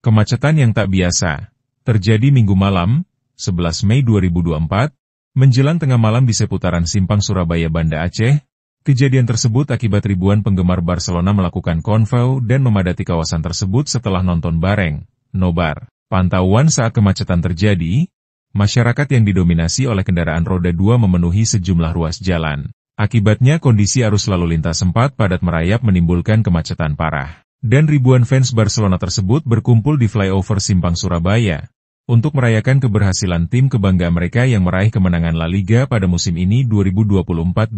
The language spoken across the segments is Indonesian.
Kemacetan yang tak biasa terjadi Minggu malam, 11 Mei 2024, menjelang tengah malam di seputaran Simpang Surabaya Banda Aceh. Kejadian tersebut akibat ribuan penggemar Barcelona melakukan konvoy dan memadati kawasan tersebut setelah nonton bareng, nobar. Pantauan saat kemacetan terjadi, masyarakat yang didominasi oleh kendaraan roda 2 memenuhi sejumlah ruas jalan. Akibatnya kondisi arus lalu lintas sempat padat merayap menimbulkan kemacetan parah. Dan ribuan fans Barcelona tersebut berkumpul di flyover Simpang Surabaya untuk merayakan keberhasilan tim kebanggaan mereka yang meraih kemenangan La Liga pada musim ini 2024-2025.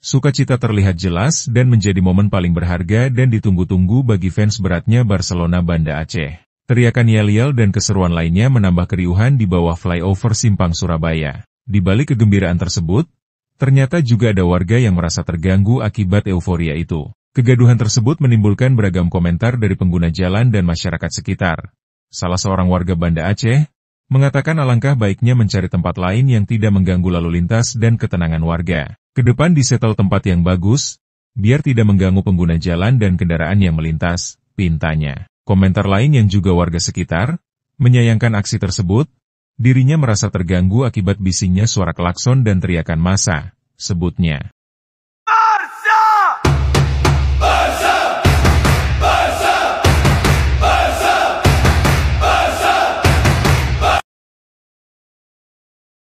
Sukacita terlihat jelas dan menjadi momen paling berharga dan ditunggu-tunggu bagi fans beratnya Barcelona Banda Aceh. Teriakan yel-yel dan keseruan lainnya menambah keriuhan di bawah flyover Simpang Surabaya. Di balik kegembiraan tersebut, ternyata juga ada warga yang merasa terganggu akibat euforia itu. Kegaduhan tersebut menimbulkan beragam komentar dari pengguna jalan dan masyarakat sekitar. Salah seorang warga Banda Aceh mengatakan alangkah baiknya mencari tempat lain yang tidak mengganggu lalu lintas dan ketenangan warga. Kedepan disetel tempat yang bagus, biar tidak mengganggu pengguna jalan dan kendaraan yang melintas, pintanya. Komentar lain yang juga warga sekitar menyayangkan aksi tersebut, dirinya merasa terganggu akibat bisingnya suara klakson dan teriakan massa, sebutnya.